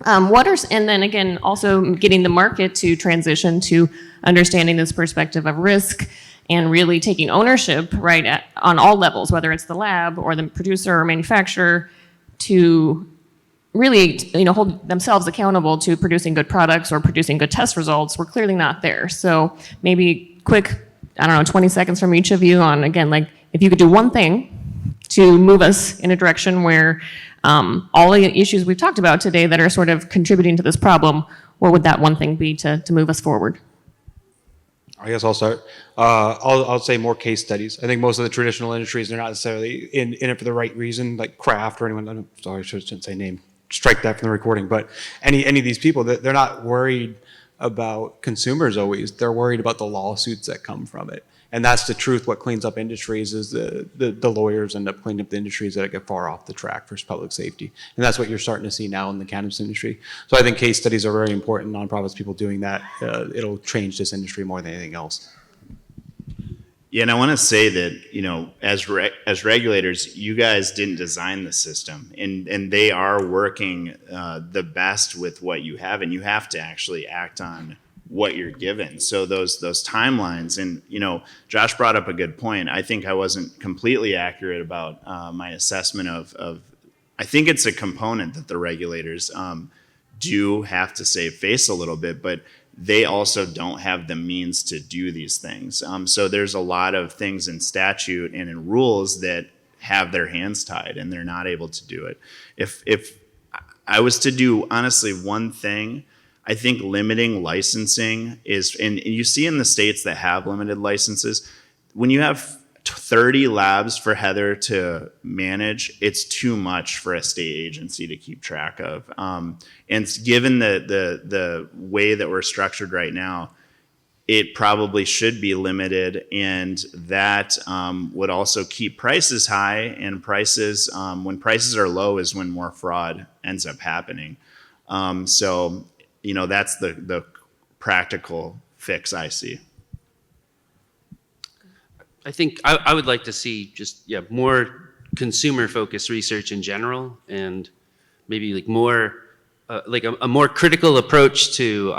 and then again, also getting the market to transition to understanding this perspective of risk and really taking ownership, right, on all levels, whether it's the lab or the producer or manufacturer, to really, hold themselves accountable to producing good products or producing good test results. We're clearly not there. So maybe quick, 20 seconds from each of you on, again, like if you could do one thing to move us in a direction where all the issues we've talked about today that are sort of contributing to this problem, what would that one thing be to move us forward? I guess I'll start. I'll say more case studies. I think most of the traditional industries, they're not necessarily in it for the right reason, like craft or anyone. Sorry, I shouldn't say name. Strike that from the recording. But any of these people, they're not worried about consumers always. They're worried about the lawsuits that come from it. And that's the truth. What cleans up industries is the lawyers end up cleaning up the industries that get far off the track for public safety. And that's what you're starting to see now in the cannabis industry. So I think case studies are very important. Nonprofits, people doing that, it'll change this industry more than anything else. Yeah, and I want to say that, as regulators, you guys didn't design the system, and they are working the best with what you have, and you have to actually act on what you're given. So those timelines, and Josh brought up a good point. I think I wasn't completely accurate about my assessment of I think it's a component that the regulators do have to save face a little bit, but they also don't have the means to do these things. So there's a lot of things in statute and in rules that have their hands tied and they're not able to do it. If I was to do honestly one thing, I think limiting licensing is, and you see in the states that have limited licenses, when you have 30 labs for Heather to manage, it's too much for a state agency to keep track of. And given the way that we're structured right now, it probably should be limited, and that would also keep prices high, and prices, when prices are low is when more fraud ends up happening. So, that's the practical fix I see. I think I would like to see just more consumer-focused research in general, and maybe like more a more critical approach to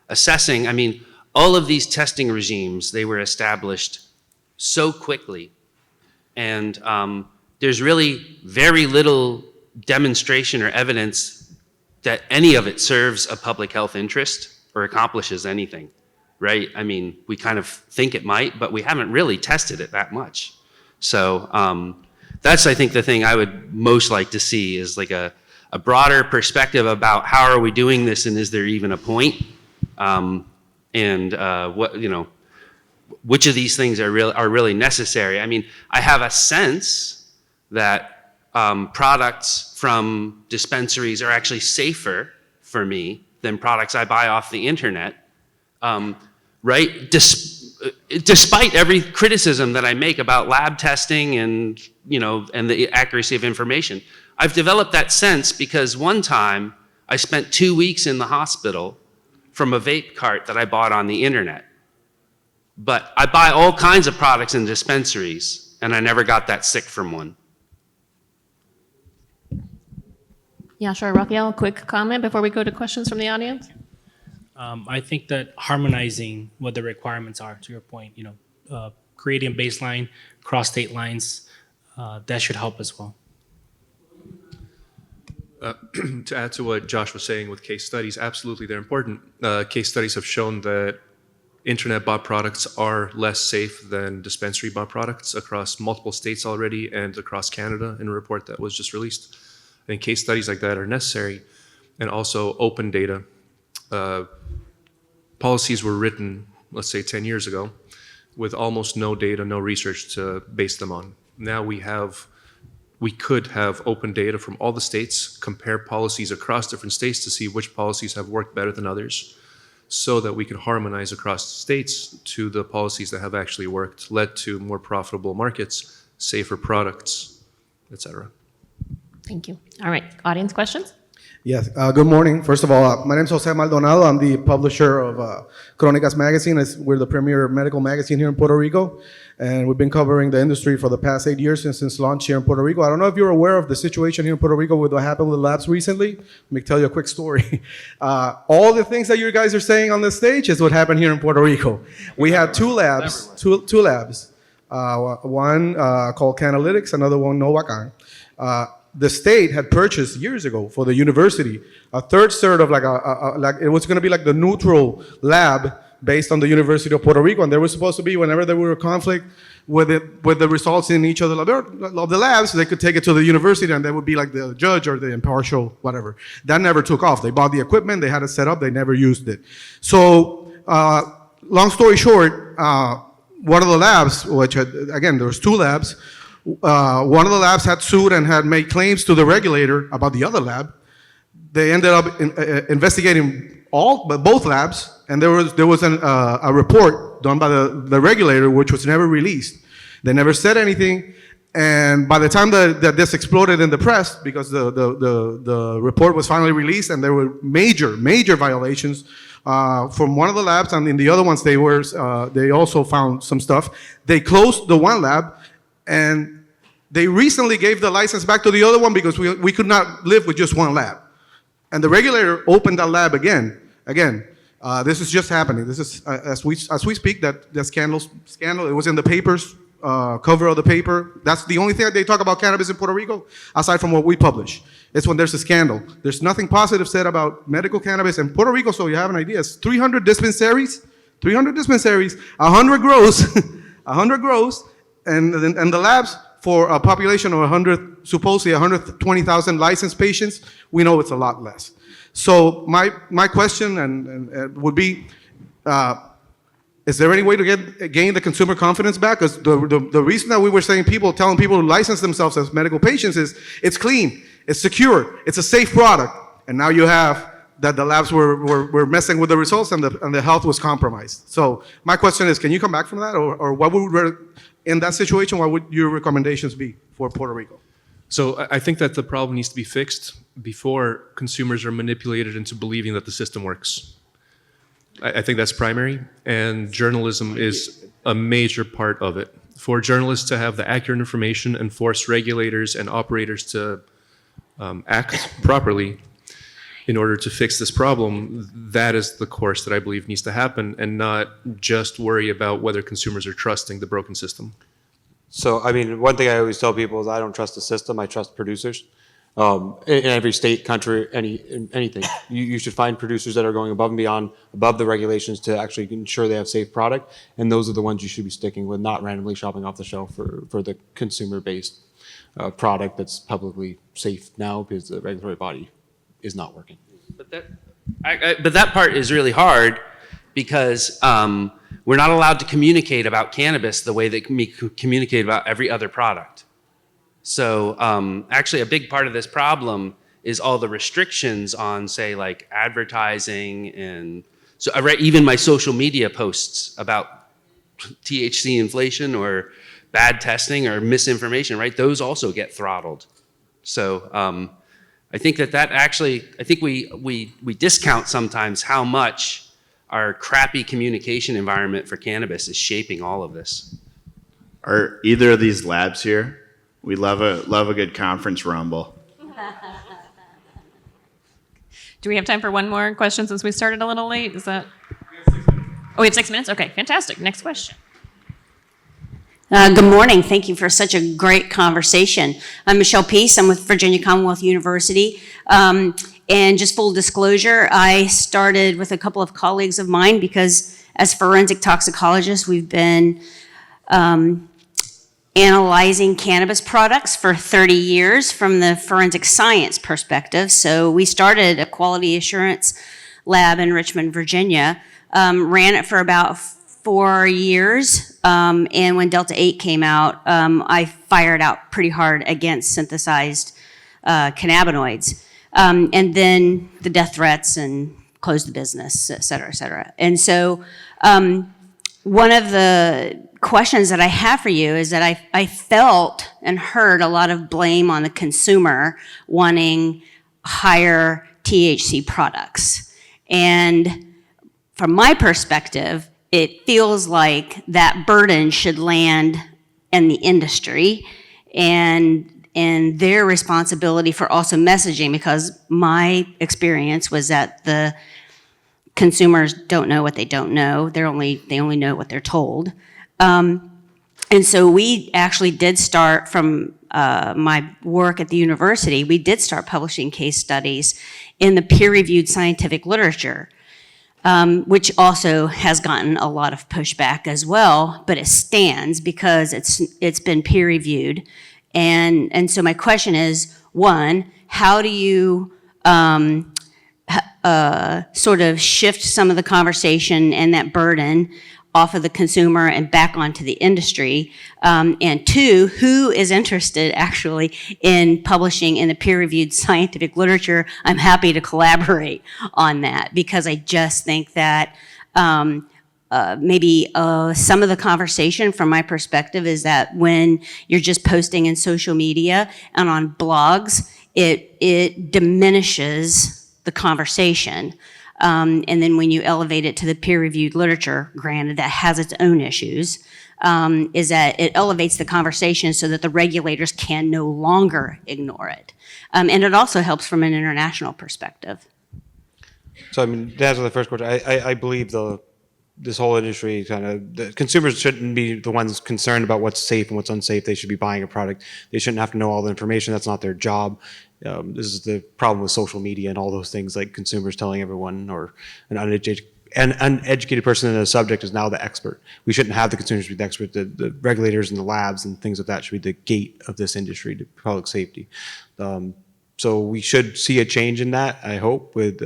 assessing. I mean, all of these testing regimes, they were established so quickly, and there's really very little demonstration or evidence that any of it serves a public health interest or accomplishes anything. Right? I mean, we kind of think it might, but we haven't really tested it that much. So that's, I think, the thing I would most like to see is like a broader perspective about how are we doing this, and is there even a point? And what, which of these things are really necessary? I mean, I have a sense that products from dispensaries are actually safer for me than products I buy off the internet. Right? Despite every criticism that I make about lab testing and, and the accuracy of information, I've developed that sense because one time I spent 2 weeks in the hospital from a vape cart that I bought on the internet. But I buy all kinds of products in dispensaries, and I never got that sick from one. Yasha or Rafael, quick comment before we go to questions from the audience? I think that harmonizing what the requirements are, to your point, creating a baseline, cross state lines, that should help as well. To add to what Josh was saying with case studies, absolutely, they're important. Case studies have shown that internet-bought products are less safe than dispensary-bought products across multiple states already and across Canada in a report that was just released. I think case studies like that are necessary, and also open data. Policies were written, let's say 10 years ago, with almost no data, no research to base them on. Now we could have open data from all the states, compare policies across different states to see which policies have worked better than others. so that we can harmonize across states to the policies that have actually worked, led to more profitable markets, safer products, etc. Thank you. All right, audience questions? Yes, good morning. First of all, my name is Jose Maldonado. I'm the publisher of Crónicas Magazine. We're the premier medical magazine here in Puerto Rico, and we've been covering the industry for the past 8 years since launch here in Puerto Rico. I don't know if you're aware of the situation here in Puerto Rico with what happened with the labs recently. Let me tell you a quick story. All the things that you guys are saying on the stage is what happened here in Puerto Rico. We had two labs, two labs. One called Canalytics, another one, Kahn. The state had purchased years ago for the university a third cert of like it was going to be like the neutral lab based on the University of Puerto Rico, and there was supposed to be whenever there were a conflict with the results in each of the labs, they could take it to the university and they would be like the judge or the impartial whatever. That never took off. They bought the equipment, they had it set up, they never used it. So long story short, one of the labs, which had, again there was two labs. One of the labs had sued and had made claims to the regulator about the other lab. They ended up investigating both labs, and there was a report done by the regulator which was never released. They never said anything, and by the time that this exploded in the press, because the report was finally released, and there were major violations from one of the labs, and in the other ones they also found some stuff. They closed the one lab, and they recently gave the license back to the other one because we could not live with just one lab. And the regulator opened that lab again. This is just happening. This is, as we speak, that scandal, it was in the papers, cover of the paper. That's the only thing that they talk about cannabis in Puerto Rico, aside from what we publish. It's when there's a scandal. There's nothing positive said about medical cannabis in Puerto Rico, so you have an idea. It's 300 dispensaries, 100 grows, 100 grows, and the labs, for a population of supposedly 120,000 licensed patients, we know it's a lot less. So my question and would be, is there any way to gain the consumer confidence back? Because the reason that we were telling people to license themselves as medical patients is it's clean, it's secure, it's a safe product, and now you have that the labs were messing with the results and the health was compromised. So my question is, can you come back from that, or what would in that situation, what would your recommendations be for Puerto Rico? So I think that the problem needs to be fixed before consumers are manipulated into believing that the system works. I think that's primary, and journalism is a major part of it. For journalists to have the accurate information and force regulators and operators to act properly in order to fix this problem, that is the course that I believe needs to happen, and not just worry about whether consumers are trusting the broken system. So, I mean, one thing I always tell people is I don't trust the system, I trust producers. In every state, country, anything. You should find producers that are going above and beyond, above the regulations to actually ensure they have safe product, and those are the ones you should be sticking with, not randomly shopping off the shelf for the consumer-based product that's publicly safe now because the regulatory body is not working. But that part is really hard because we're not allowed to communicate about cannabis the way that we communicate about every other product. So actually a big part of this problem is all the restrictions on, say, like advertising, and so I write even my social media posts about THC inflation or bad testing or misinformation, right? Those also get throttled. So I think that actually, I think we discount sometimes how much our crappy communication environment for cannabis is shaping all of this. Are either of these labs here? We love a good conference rumble. Do we have time for one more question since we started a little late? Is that? Oh, we have 6 minutes? Okay, fantastic. Next question. Good morning. Thank you for such a great conversation. I'm Michelle Peace. I'm with Virginia Commonwealth University. And just full disclosure, I started with a couple of colleagues of mine because as forensic toxicologists, we've been analyzing cannabis products for 30 years from the forensic science perspective. So we started a quality assurance lab in Richmond, Virginia, ran it for about 4 years, and when Delta 8 came out, I fired out pretty hard against synthesized cannabinoids. And then the death threats and close the business, et cetera, et cetera. And so one of the questions that I have for you is that I felt and heard a lot of blame on the consumer wanting higher THC products. And from my perspective, it feels like that burden should land in the industry and their responsibility for also messaging, because my experience was that the consumers don't know what they don't know. They only know what they're told. And so we actually did start from my work at the university, we did start publishing case studies in the peer-reviewed scientific literature, which also has gotten a lot of pushback as well, but it stands because it's been peer-reviewed. And so my question is, one, how do you sort of shift some of the conversation and that burden off of the consumer and back onto the industry? And two, who is interested actually in publishing in the peer-reviewed scientific literature? I'm happy to collaborate on that, because I just think that maybe some of the conversation from my perspective is that when you're just posting in social media and on blogs, it diminishes the conversation. And then when you elevate it to the peer-reviewed literature, granted that has its own issues, is that it elevates the conversation so that the regulators can no longer ignore it. And it also helps from an international perspective. So, I mean, to answer the first question, I believe this whole industry the consumers shouldn't be the ones concerned about what's safe and what's unsafe. They should be buying a product. They shouldn't have to know all the information. That's not their job. This is the problem with social media and all those things, like consumers telling everyone, or an uneducated person in a subject is now the expert. We shouldn't have the consumers be the expert. The regulators and the labs and things like that should be the gate of this industry to public safety. So we should see a change in that, I hope, with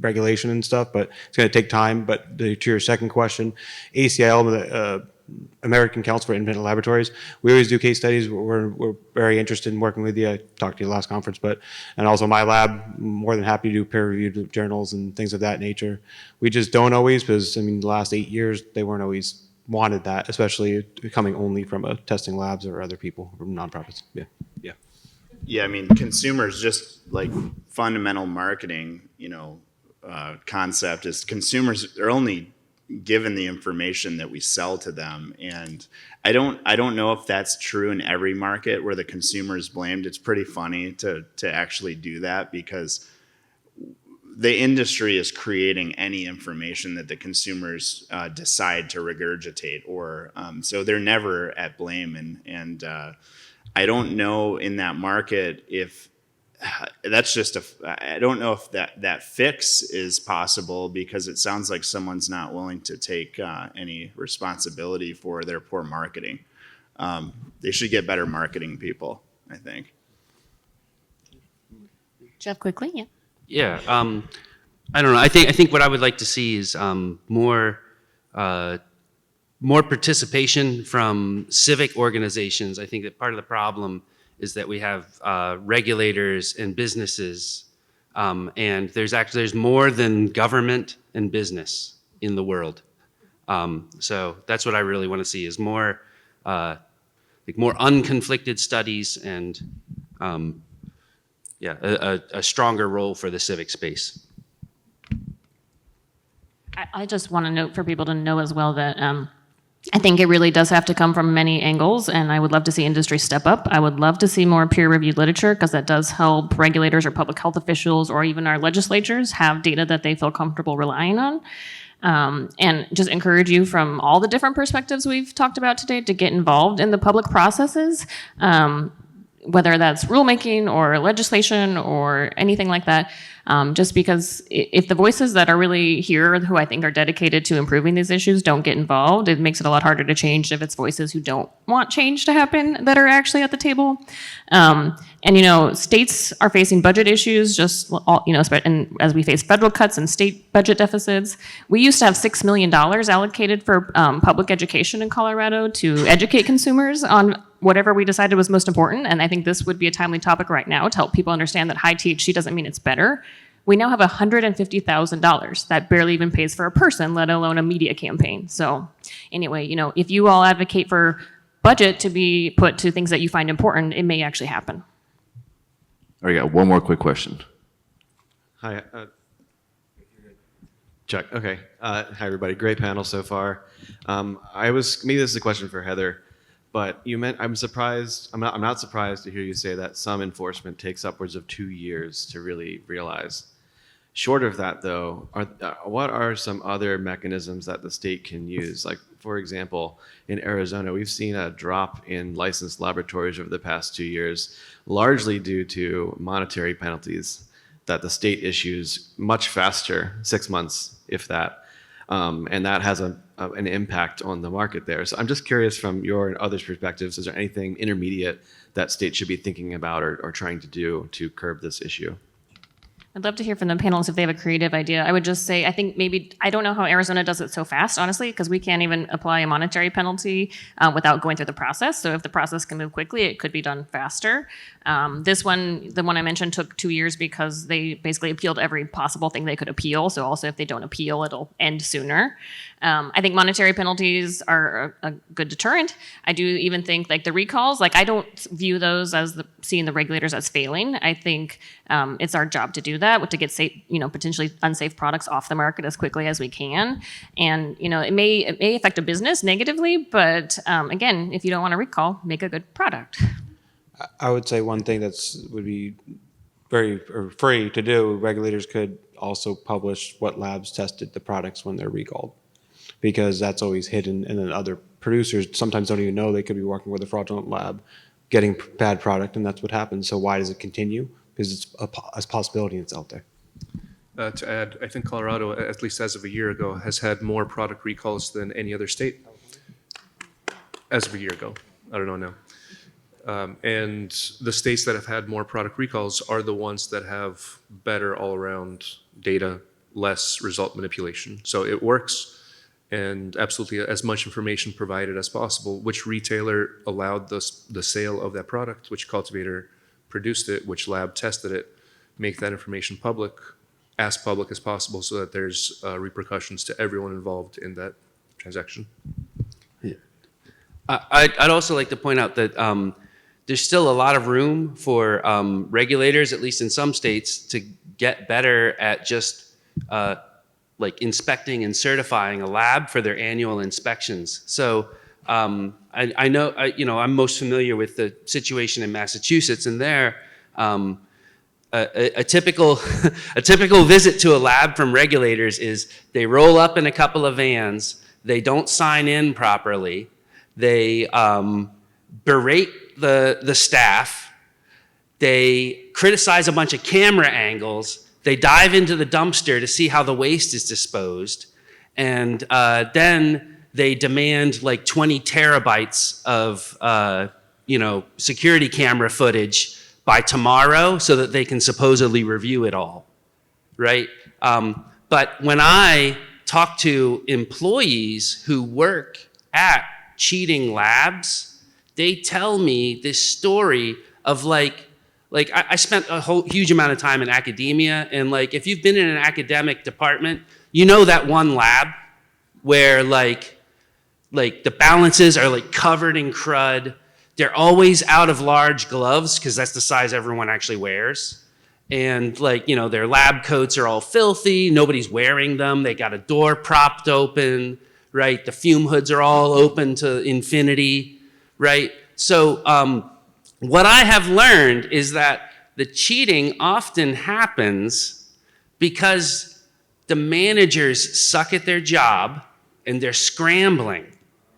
regulation and stuff, but it's going to take time. But to your second question, ACIL, the American Council for Independent Laboratories, we always do case studies. We're very interested in working with you. I talked to you last conference, and also my lab, more than happy to do peer-reviewed journals and things of that nature. We just don't always, because I mean, the last 8 years, they weren't always wanted that, especially coming only from testing labs or other people from nonprofits. Yeah, I mean, consumers, just like fundamental marketing, concept is consumers are only given the information that we sell to them. And I don't know if that's true in every market where the consumer is blamed. It's pretty funny to actually do that, because the industry is creating any information that the consumers decide to regurgitate, or so they're never at blame. And I don't know in that market if that's just I don't know if that fix is possible, because it sounds like someone's not willing to take any responsibility for their poor marketing. They should get better marketing people, I think. Jeff, quickly, yeah. Yeah, I don't know. I think what I would like to see is more participation from civic organizations. I think that part of the problem is that we have regulators and businesses, and there's more than government and business in the world. So that's what I really want to see, is more more unconflicted studies and a stronger role for the civic space. I just want to note for people to know as well that I think it really does have to come from many angles, and I would love to see industry step up. I would love to see more peer-reviewed literature, because that does help regulators or public health officials or even our legislatures have data that they feel comfortable relying on. And just encourage you from all the different perspectives we've talked about today to get involved in the public processes, whether that's rulemaking or legislation or anything like that. Just because if the voices that are really here, who I think are dedicated to improving these issues, don't get involved, it makes it a lot harder to change if it's voices who don't want change to happen that are actually at the table. And states are facing budget issues, and as we face federal cuts and state budget deficits. We used to have $6 million allocated for public education in Colorado to educate consumers on whatever we decided was most important. And I think this would be a timely topic right now to help people understand that high THC doesn't mean it's better. We now have $150,000 that barely even pays for a person, let alone a media campaign. So anyway, if you all advocate for budget to be put to things that you find important, it may actually happen. All right, got one more quick question. Hi. Chuck. Okay. Hi, everybody. Great panel so far. Maybe this is a question for Heather, but I'm surprised. I'm not surprised to hear you say that some enforcement takes upwards of 2 years to really realize. Short of that, though, what are some other mechanisms that the state can use? Like, for example, in Arizona, we've seen a drop in licensed laboratories over the past 2 years, largely due to monetary penalties that the state issues much faster, 6 months, if that. And that has an impact on the market there. So I'm just curious from your and others' perspectives, is there anything intermediate that states should be thinking about or trying to do to curb this issue? I'd love to hear from the panelists if they have a creative idea. I would just say, I think I don't know how Arizona does it so fast, honestly, because we can't even apply a monetary penalty without going through the process. So if the process can move quickly, it could be done faster. This one, the one I mentioned, took 2 years because they basically appealed every possible thing they could appeal. So also if they don't appeal, it'll end sooner. I think monetary penalties are a good deterrent. I do even think like the recalls, like I don't view those as seeing the regulators as failing. I think it's our job to do that, to get safe, potentially unsafe products off the market as quickly as we can. And it may affect a business negatively, but again, if you don't want to recall, make a good product. I would say one thing would be very free to do. Regulators could also publish what labs tested the products when they're recalled, because that's always hidden, and then other producers sometimes don't even know they could be working with a fraudulent lab, getting bad product, and that's what happens. So why does it continue? Because it's a possibility, it's out there. To add, I think Colorado, at least as of a year ago, has had more product recalls than any other state. As of a year ago. I don't know now. And the states that have had more product recalls are the ones that have better all-around data, less result manipulation. So it works, and absolutely as much information provided as possible. Which retailer allowed the sale of that product, which cultivator produced it, which lab tested it, make that information public, as public as possible, so that there's repercussions to everyone involved in that transaction. Yeah. I'd also like to point out that there's still a lot of room for regulators, at least in some states, to get better at just like inspecting and certifying a lab for their annual inspections. So I know, I'm most familiar with the situation in Massachusetts, and there, a typical visit to a lab from regulators is they roll up in a couple of vans, they don't sign in properly, they berate the staff, they criticize a bunch of camera angles, they dive into the dumpster to see how the waste is disposed, and then they demand like 20 terabytes of security camera footage by tomorrow so that they can supposedly review it all, right? But when I talk to employees who work at cheating labs, they tell me this story of like I spent a huge amount of time in academia, and like if you've been in an academic department, you know that one lab where like the balances are like covered in crud. They're always out of large gloves because that's the size everyone actually wears. And their lab coats are all filthy. Nobody's wearing them. They got a door propped open, right? The fume hoods are all open to infinity, right? So what I have learned is that the cheating often happens because the managers suck at their job and they're scrambling.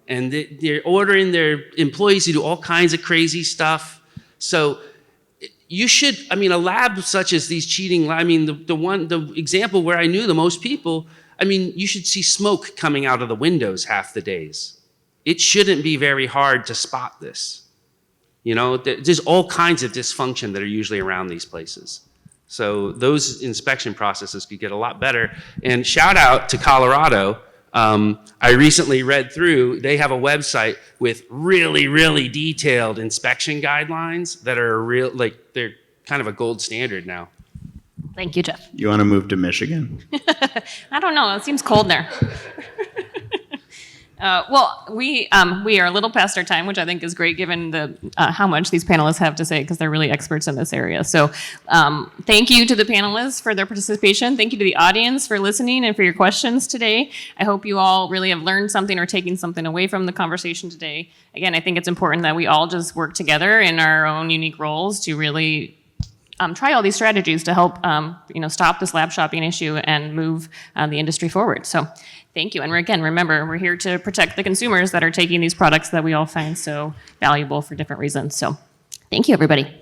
And they're ordering their employees to do all kinds of crazy stuff. So you should, a lab such as these cheating, the example where I knew the most people, you should see smoke coming out of the windows half the days. It shouldn't be very hard to spot this. There's all kinds of dysfunction that are usually around these places. So those inspection processes could get a lot better. And shout out to Colorado. I recently read through, they have a website with really, really detailed inspection guidelines that are they're kind of a gold standard now. Thank you, Jeff. You want to move to Michigan? I don't know. It seems cold there. Well, we are a little past our time, which I think is great given the how much these panelists have to say because they're really experts in this area. So thank you to the panelists for their participation. Thank you to the audience for listening and for your questions today. I hope you all really have learned something or taken something away from the conversation today. Again, I think it's important that we all just work together in our own unique roles to really try all these strategies to help stop this lab shopping issue and move the industry forward. So thank you. And again, remember, we're here to protect the consumers that are taking these products that we all find so valuable for different reasons. So thank you, everybody.